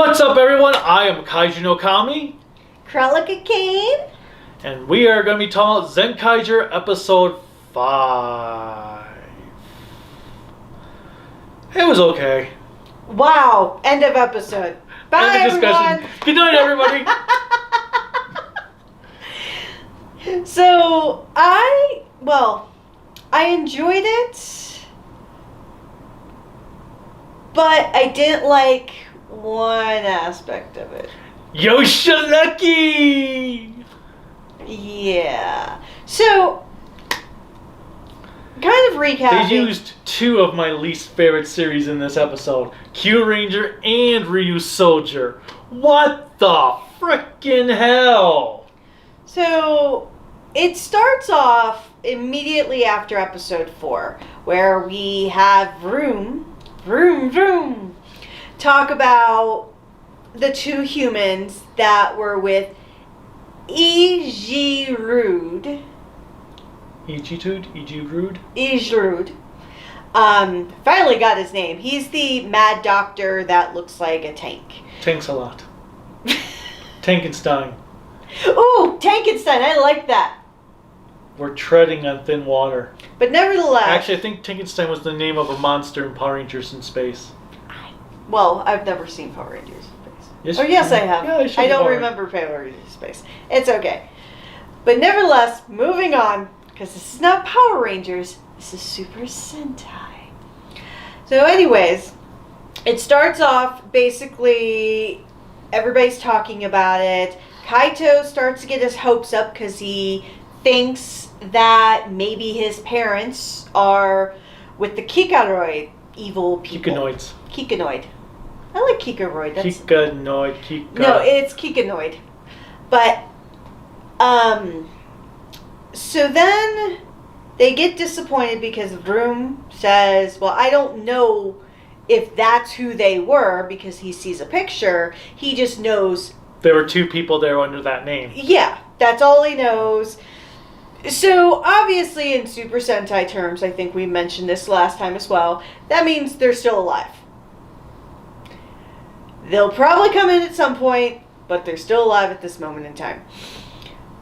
What's up, everyone? I am Kaiju no Kami. Cruellica and I. And we are going to be talking about Zenkaiger episode 5. It was okay. Wow. End of episode. Bye, End of discussion. everyone. Good night, everybody. So, I enjoyed it, but I didn't like one aspect of it. Yoshaleki! Yeah. So, kind of recapping. They used two of my least favorite series in this episode. Q Ranger and Ryu Soldier. What the frickin' hell? So, it starts off immediately after episode 4, where we have Vroom talk about the two humans that were with Ijirud. Ijirud. Finally got his name. He's the mad doctor that looks like a tank. Tanks a lot. Tankenstein. Ooh, Tankenstein, I like that. We're treading on thin water. But nevertheless... Actually, I think Tankenstein was the name of a monster in Power Rangers in space. Well, I've never seen Power Rangers in space. Yes, Yes, I have. Yeah, I don't remember Power Rangers in space. It's okay. But nevertheless, moving on, because this is not Power Rangers, this is Super Sentai. So anyways, it starts off, basically, everybody's talking about it. Kaito starts to get his hopes up because he thinks that maybe his parents are with the Kikaroid evil people. Kikanoid. I like Kikaroid. Kikanoid. No, it's Kikanoid. But, so then they get disappointed because Vroom says, well, I don't know if that's who they were because he sees a picture. He just knows. There were two people there under that name. Yeah, that's all he knows. So, obviously, in Super Sentai terms, I think we mentioned this last time as well, that means they're still alive. They'll probably come in at some point, but they're still alive at this moment in time.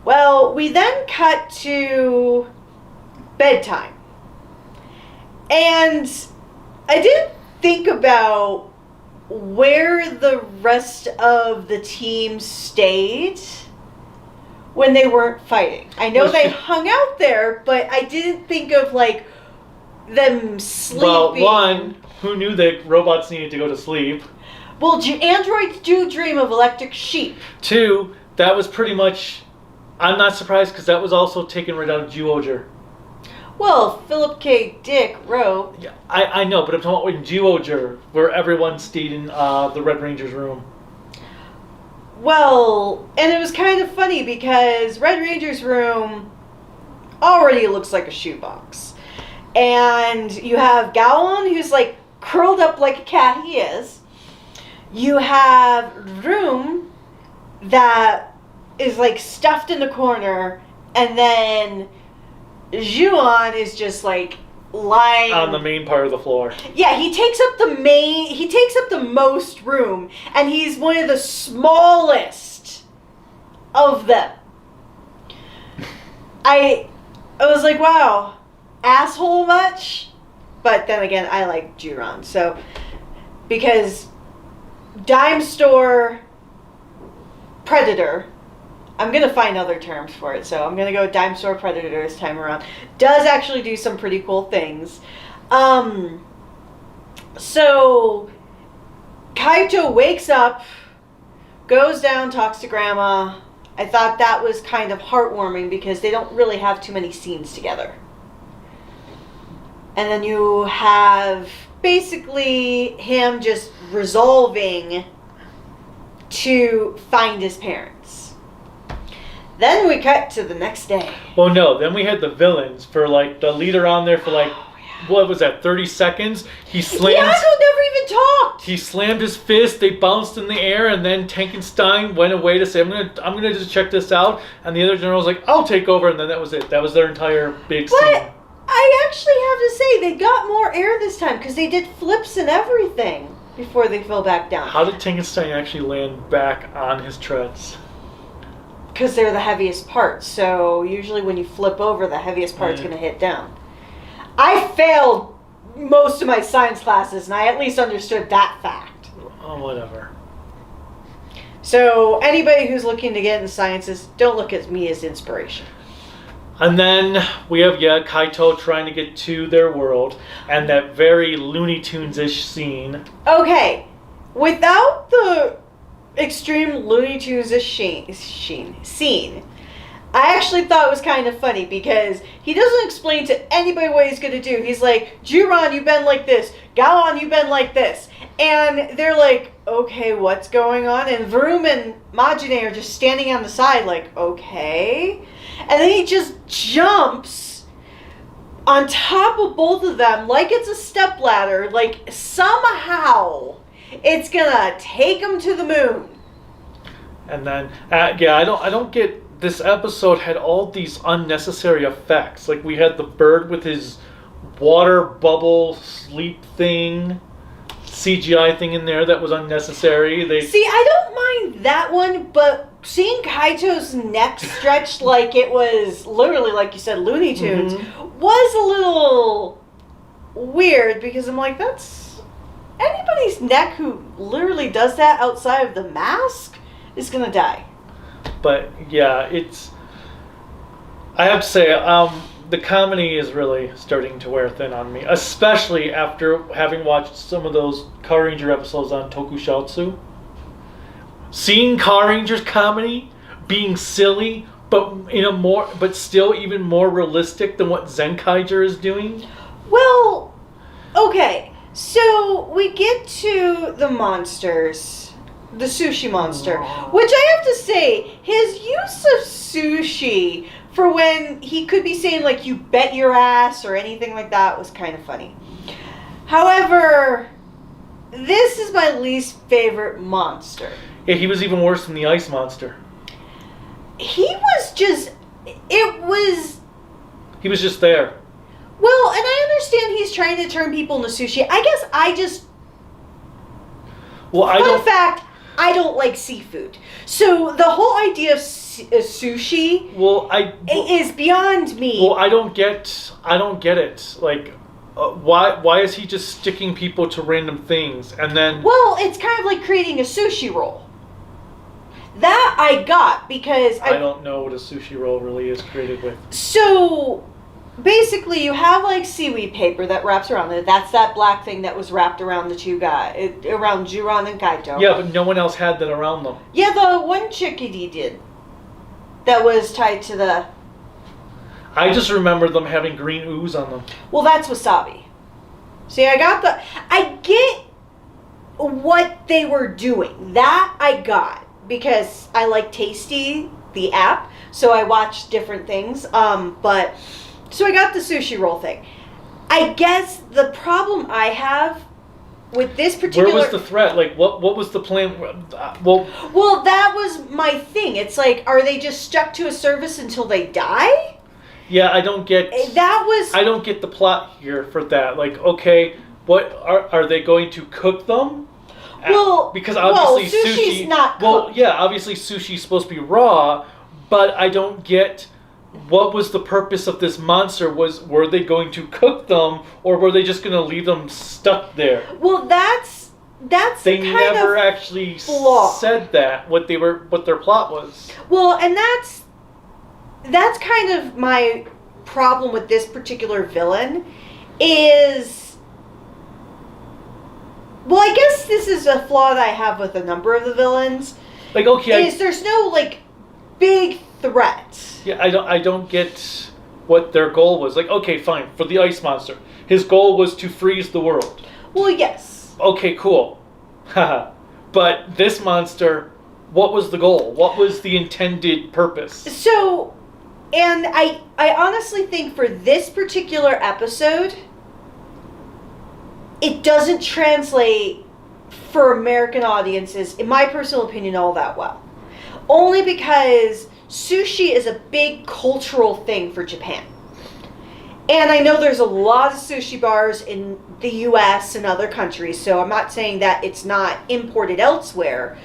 Well, we then cut to bedtime. And I didn't think about where the rest of the team stayed when they weren't fighting. I know they hung out there, but I didn't think of, like, them sleeping. Well, one, who knew that robots needed to go to sleep? Well, androids do dream of electric sheep. 2, that was pretty much... I'm not surprised because that was also taken right out of Zyuohger. Well, Philip K. Dick wrote... Yeah, I know, but I'm talking about in Zyuohger, where everyone stayed in the Red Ranger's room. Well, and it was kind of funny because Red Ranger's room already looks like a shoebox. And you have Gowon, who's like curled up like a cat he is. You have Room that is like stuffed in the corner. And then Juon is just like lying on the main part of the floor. Yeah, he takes up the most room, and he's one of the smallest of them. I was like, wow, asshole much? But then again, I like Juron, so because Dime Store Predator, I'm going to find other terms for it, so I'm going to go Dime Store Predator this time around. Does actually do some pretty cool things. So, Kaito wakes up, goes down, talks to Grandma. I thought that was kind of heartwarming because they don't really have too many scenes together. And then you have basically him just resolving to find his parents. Then we cut to the next day. Well, no. Then we had the villains for like the leader on there for like, what was that, 30 seconds? He slammed. Yasuo never even talked. He slammed his fist. They bounced in the air, and then Tankenstein went away to say, "I'm gonna just check this out." And the other general was like, "I'll take over." And then that was it. That was their entire big scene. I actually have to say they got more air this time because they did flips and everything. before they fell back down. How did Tankenstein actually land back on his treads? Because they're the heaviest part. So usually when you flip over, the heaviest part's going to hit down. I failed most of my science classes, and I at least understood that fact. Oh, whatever. So anybody who's looking to get into sciences, don't look at me as inspiration. And then we have, Kaito trying to get to their world, and that very Looney Tunes-ish scene. Okay, without the extreme Looney Tunes-ish scene, I actually thought it was kind of funny because he doesn't explain to anybody what he's going to do. He's like, Juron, you bend like this. Galon, you bend like this. And they're like, okay, what's going on? And Vroom and Majine are just standing on the side like, okay. And then he just jumps on top of both of them like it's a stepladder. Like somehow it's going to take them to the moon. And then, I don't get... This episode had all these unnecessary effects. Like, we had the bird with his water bubble sleep thing, CGI thing in there that was unnecessary. See, I don't mind that one, but seeing Kaito's neck stretched like it was literally, like you said, Looney Tunes, was a little weird because I'm like, that's... Anybody's neck who literally does that outside of the mask is going to die. But yeah, I have to say, the comedy is really starting to wear thin on me, especially after having watched some of those Car Ranger episodes on Tokusatsu. Seeing Car Rangers comedy being silly, but still even more realistic than what Zenkaiger is doing. Well, okay, so we get to the monsters. The sushi monster. Which I have to say, his use of sushi for when he could be saying, like, you bet your ass or anything like that was kind of funny. However, this is my least favorite monster. Yeah, he was even worse than the ice monster. He was just there. Well, and I understand he's trying to turn people into sushi. I guess Fun fact, I don't like seafood. So the whole idea of sushi is beyond me. Well, I don't get it. Like, why is he just sticking people to random things and then... Well, it's kind of like creating a sushi roll. That I got because... I don't know what a sushi roll really is created with. So... Basically, you have like seaweed paper that wraps around it. That's that black thing that was wrapped around the two guys, around Juron and Kaito. Yeah, but no one else had that around them. Yeah, the one chickadee did. That was tied to the... I just remember them having green ooze on them. Well, that's wasabi. See, I get what they were doing. That I got. Because I like Tasty, the app. So I watched different things. So I got the sushi roll thing. I guess the problem I have with this particular... Where was the threat? Like, what was the plan? Well, that was my thing. It's like, are they just stuck to a service until they die? Yeah, I don't get... I don't get the plot here for that. Like, okay, what are they going to cook them? Well, because obviously sushi's not cooked. Well, yeah, obviously sushi's supposed to be raw, but I don't get... What was the purpose of this monster? Were they going to cook them, or were they just going to leave them stuck there? Well, that's they never actually said that what their plot was. Well, and that's kind of my problem with this particular villain is. Well, I guess this is a flaw that I have with a number of the villains. Like, okay, there's no like big threat. Yeah, I don't get what their goal was. Like, okay, fine. For the ice monster, his goal was to freeze the world. Well, yes. Okay, cool. Haha. But this monster, what was the goal? What was the intended purpose? So, and I honestly think for this particular episode, it doesn't translate for American audiences, in my personal opinion, all that well. Only because sushi is a big cultural thing for Japan. And I know there's a lot of sushi bars in the US and other countries, so I'm not saying that it's not imported elsewhere.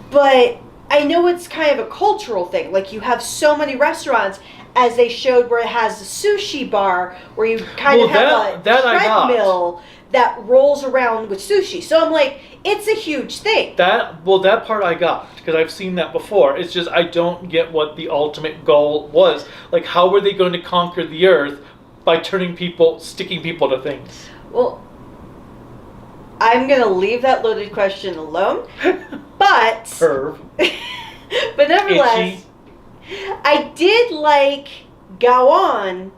But I know it's kind of a cultural thing. Like, you have so many restaurants, as they showed, where it has a sushi bar, where you kind of have a treadmill that rolls around with sushi. So I'm like, it's a huge thing. That part I got, because I've seen that before. It's just I don't get what the ultimate goal was. Like, how were they going to conquer the earth by sticking people to things? Well, I'm going to leave that loaded question alone. But... Perv. But nevertheless... Itchy. I did like Gaon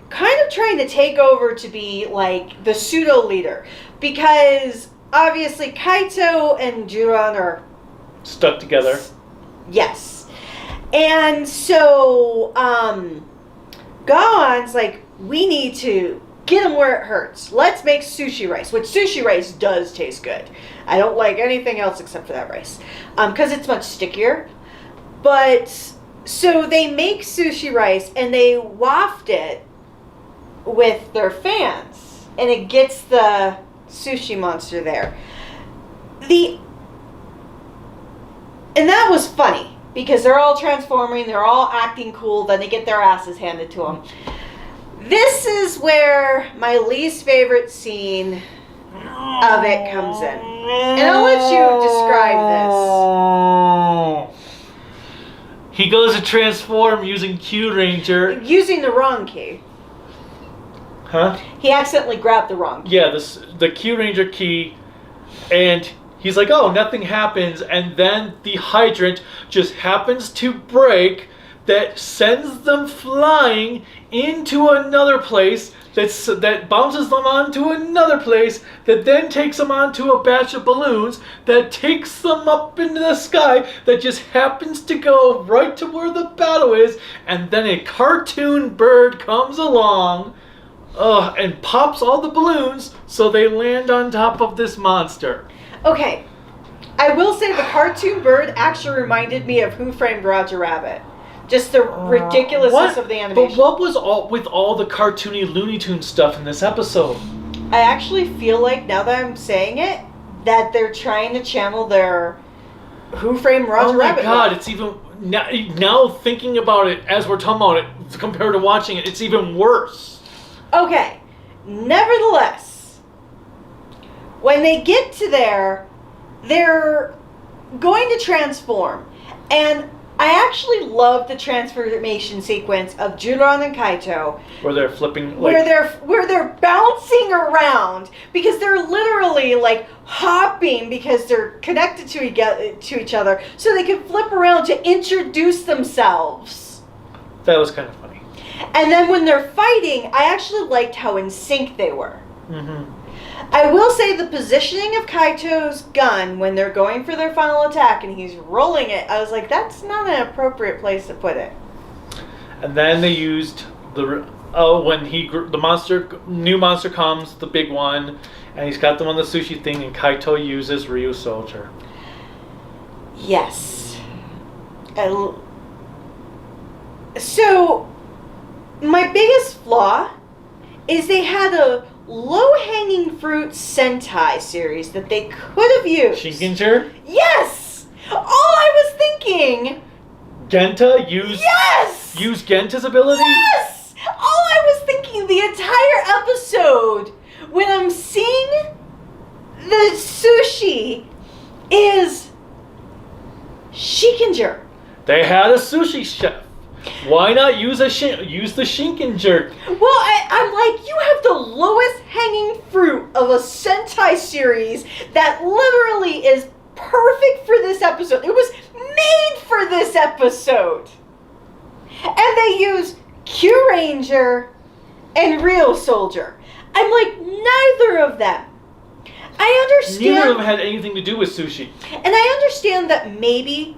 kind of trying to take over to be like the pseudo leader, because obviously Kaito and Juran are stuck together. Yes. And so Gaon's like, we need to get them where it hurts. Let's make sushi rice, which sushi rice does taste good. I don't like anything else except for that rice, because it's much stickier. But so they make sushi rice and they waft it with their fans, and it gets the sushi monster there. And that was funny, because they're all transforming, they're all acting cool, then they get their asses handed to them. This is where my least favorite scene of it comes in. And I'll let you describe this. He goes to transform using Q Ranger. Using the wrong key. Huh? He accidentally grabbed the wrong key. Yeah, the Q Ranger key, and he's like, oh, nothing happens, and then the hydrant just happens to break, that sends them flying into another place, that bounces them onto another place, that then takes them onto a batch of balloons, that takes them up into the sky, that just happens to go right to where the battle is, and then a cartoon bird comes along and pops all the balloons so they land on top of this monster. Okay, I will say the cartoon bird actually reminded me of Who Framed Roger Rabbit. Just the ridiculousness of the animation. But what was with all the cartoony Looney Tunes stuff in this episode? I actually feel like, now that I'm saying it, that they're trying to channel their Who Framed Roger Rabbit. Oh my god, it's even... Now thinking about it, as we're talking about it, compared to watching it, it's even worse. Okay, nevertheless, when they get to there, they're going to transform. And I actually love the transformation sequence of Juran and Kaito, where they're flipping, where they're bouncing around, because they're literally like hopping, because they're connected to each other, so they can flip around to introduce themselves. That was kind of funny. And then when they're fighting, I actually liked how in sync they were. Mm-hmm. I will say the positioning of Kaito's gun when they're going for their final attack and he's rolling it, I was like, that's not an appropriate place to put it. And then they used when the new monster comes, the big one, and he's got them on the sushi thing, and Kaito uses Ryu Soldier. Yes. So, my biggest flaw is they had a low-hanging fruit Sentai series that they could have used. Shinkenger? Yes! All I was thinking... Genta? Use Genta's ability? Yes! All I was thinking the entire episode, when I'm seeing the sushi, is Shinkenger. They had a sushi chef. Why not use the Shinkenger? Well, I'm like, you have the lowest hanging fruit of a Sentai series that literally is perfect for this episode. It was made for this episode. And they use Q Ranger and Real Soldier. I'm like, neither of them. I understand. Neither of them had anything to do with sushi. And I understand that maybe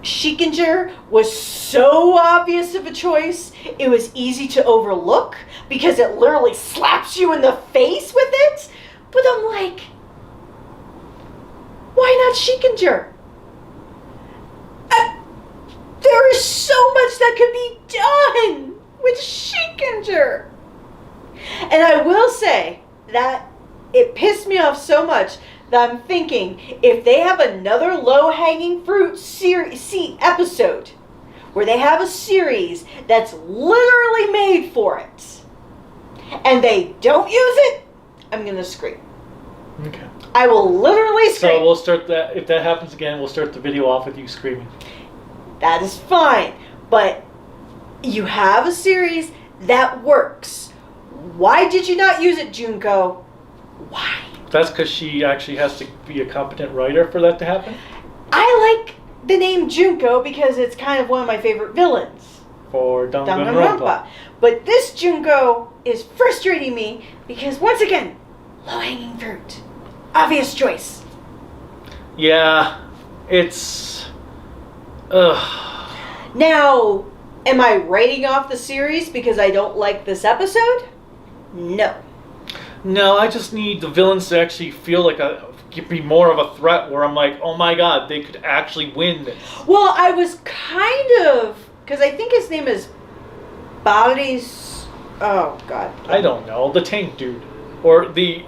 Shinkenger was so obvious of a choice, it was easy to overlook because it literally slaps you in the face with it. But I'm like, why not Shinkenger? There is so much that could be done with Shinkenger. And I will say that it pissed me off so much that I'm thinking if they have another low-hanging fruit episode where they have a series that's literally made for it and they don't use it, I'm going to scream. Okay. I will literally scream. So we'll start that. If that happens again, we'll start the video off with you screaming. That is fine. But you have a series that works. Why did you not use it, Junko? Why? That's because she actually has to be a competent writer for that to happen? I like the name Junko because it's kind of one of my favorite villains. For Danganronpa. But this Junko is frustrating me because, once again, low-hanging fruit. Obvious choice. Yeah, it's... Ugh. Now, am I writing off the series because I don't like this episode? No. No, I just need the villains to actually feel like be more of a threat where I'm like, oh my god, they could actually win this. Well, I was kind of... Because I think his name is Baris... Oh, God. I don't know. The tank dude. Or the...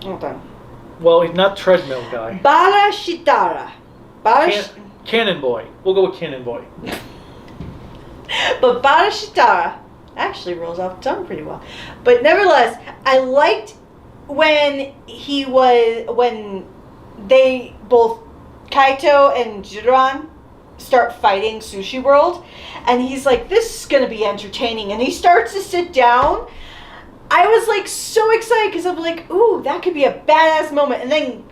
Hold on. Well, he's not treadmill guy. Barashitara. Cannon Boy. We'll go with Cannon Boy. But Barashitara actually rolls off the tongue pretty well. But nevertheless, I liked when they both Kaito and Jiran start fighting Sushi World, and he's like, this is gonna be entertaining, and he starts to sit down. I was like so excited because I'm like, ooh, that could be a badass moment. And then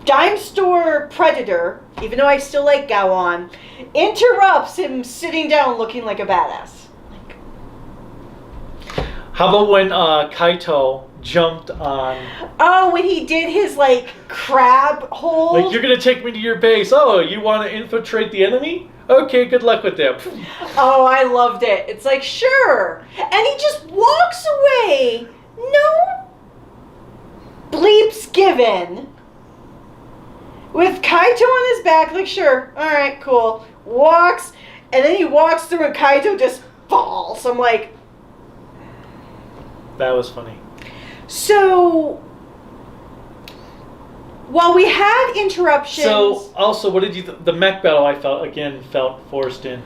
Dime Store Predator, even though I still like Gowon, interrupts him sitting down looking like a badass. How about when Kaito jumped on... Oh, when he did his, like, crab hold? Like, you're going to take me to your base. Oh, you want to infiltrate the enemy? Okay, good luck with them. Oh, I loved it. It's like, sure. And he just walks away. No bleeps given. With Kaito on his back, like, sure. All right, cool. Walks. And then he walks through and Kaito just falls. I'm like... That was funny. So, while we had interruptions... So, also, what did you... The mech battle, I felt forced in.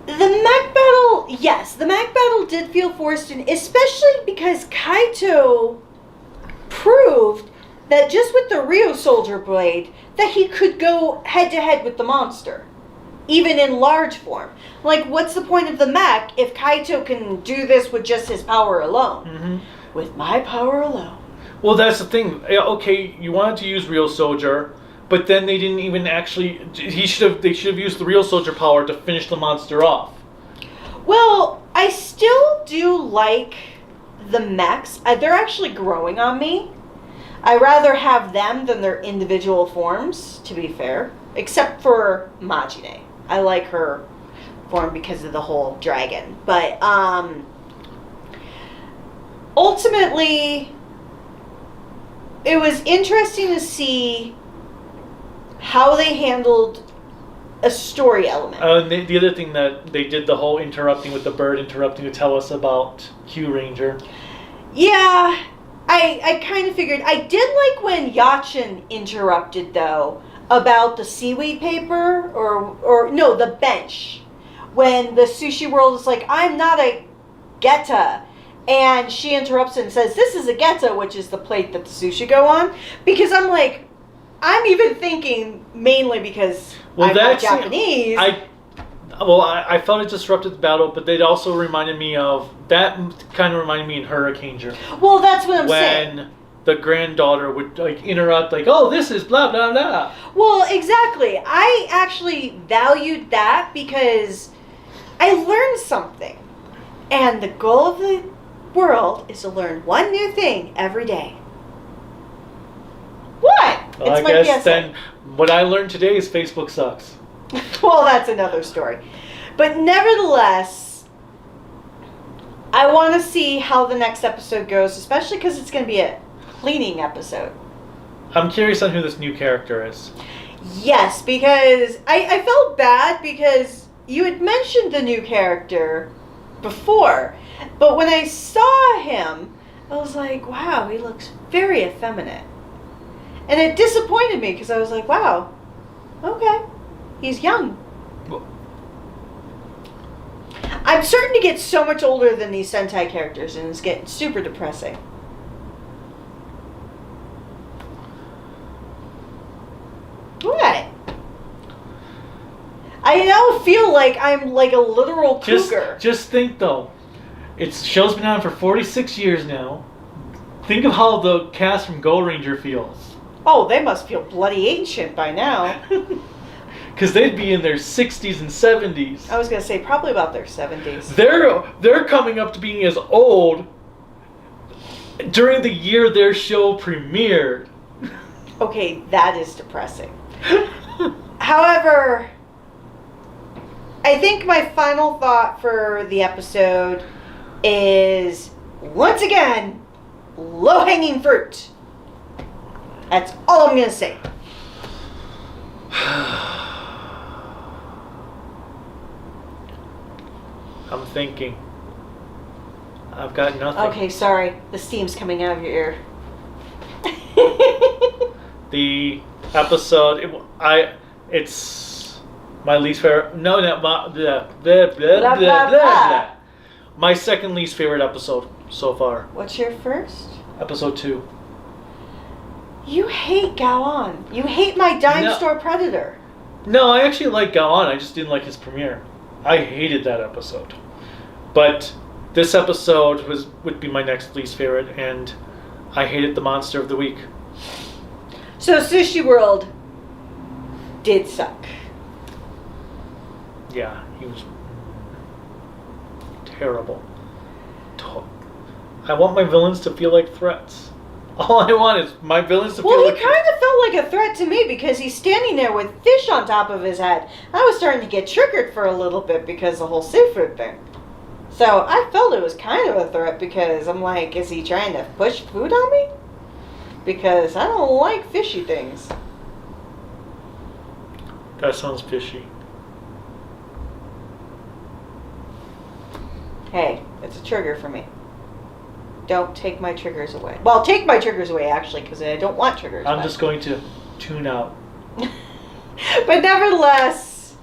The mech battle, yes. The mech battle did feel forced in, especially because Kaito proved that just with the Rio Soldier Blade, that he could go head-to-head with the monster. Even in large form. Like, what's the point of the mech if Kaito can do this with just his power alone? Mm-hmm. With my power alone. Well, that's the thing. Okay, you wanted to use Real Soldier, but then they didn't even actually... They should have used the Real Soldier power to finish the monster off. Well, I still do like the mechs. They're actually growing on me. I rather have them than their individual forms, to be fair. Except for Majine. I like her form because of the whole dragon. But, ultimately, it was interesting to see how they handled a story element. And the other thing that they did, the whole interrupting with the bird, interrupting to tell us about Q Ranger. Yeah, I kind of figured. I did like when Yachin interrupted, though, about the seaweed paper, or no, the bench. When the Sushi World is like, I'm not a geta. And she interrupts and says, this is a geta, which is the plate that the sushi go on. Because I'm like, I'm even thinking, mainly because I'm not Japanese. I felt it disrupted the battle, but it also reminded me of, that kind of reminded me in Hurricaneer. Well, that's what I'm saying. When the granddaughter would like interrupt, like, oh, this is blah, blah, blah. Well, exactly. I actually valued that because I learned something. And the goal of the world is to learn one new thing every day. What? Well, it's I guess PSA. then what I learned today is Facebook sucks. Well, that's another story. But nevertheless, I want to see how the next episode goes, especially because it's going to be a cleaning episode. I'm curious on who this new character is. Yes, because I felt bad because you had mentioned the new character, before. But when I saw him, I was like, wow, he looks very effeminate. And it disappointed me because I was like, wow, okay, he's young. I'm starting to get so much older than these Sentai characters, and it's getting super depressing. What? I now feel like I'm like a literal cougar. Just think though, show's been on for 46 years now. Think of how the cast from Go Ranger feels. Oh, they must feel bloody ancient by now. Because they'd be in their 60s and 70s. I was going to say probably about their 70s. They're coming up to being as old during the year their show premiered. Okay, that is depressing. However, I think my final thought for the episode is, once again, low-hanging fruit. That's all I'm going to say. I'm thinking. I've got nothing. Okay, sorry. The steam's coming out of your ear. The episode, it's my least favorite. No, blah, blah, blah, blah, blah, blah. My second least favorite episode so far. What's your first? Episode 2. You hate Gaon. You hate my dime store predator. No, I actually like Gaon. I just didn't like his premiere. I hated that episode. But this episode would be my next least favorite, and I hated the monster of the week. So Sushi World did suck. Yeah, he was terrible. I want my villains to feel like threats. All I want is my villains to feel like... Well, he kind of felt like a threat to me because he's standing there with fish on top of his head. I was starting to get triggered for a little bit because of the whole seafood thing. So I felt it was kind of a threat because I'm like, is he trying to push food on me? Because I don't like fishy things. That sounds fishy. Hey, it's a trigger for me. Don't take my triggers away. Well, take my triggers away, actually, because I don't want triggers. I'm just going to tune out. But nevertheless,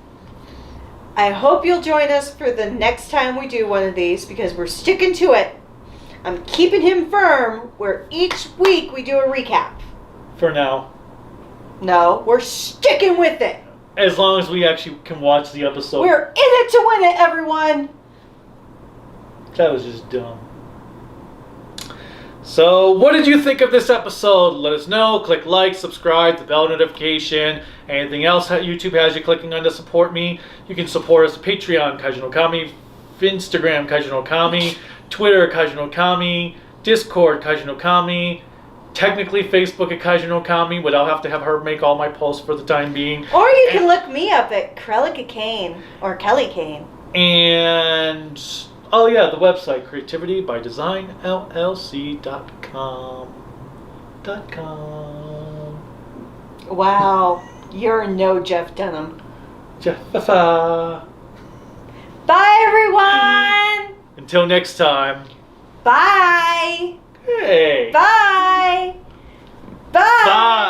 I hope you'll join us for the next time we do one of these, because we're sticking to it. I'm keeping him firm, where each week we do a recap. For now. No, we're sticking with it. As long as we actually can watch the episode. We're in it to win it, everyone. That was just dumb. So, what did you think of this episode? Let us know. Click like, subscribe, the bell notification. Anything else that YouTube has you clicking on to support me. You can support us at Patreon, Kaiju no Kami, Instagram, Kaiju no Kami, Twitter, Kaiju no Kami, Discord, Kaiju no Kami, technically Facebook at Kaiju no Kami, but I'll have to have her make all my posts for the time being. Or you can look me up at Cruellica Kane, or Kelly Kane. And... oh yeah, the website, creativitybydesignllc.com. Wow, you're no Jeff Dunham. Jeffa. Bye, everyone. Until next time. Bye. Hey. Bye. Bye. Bye.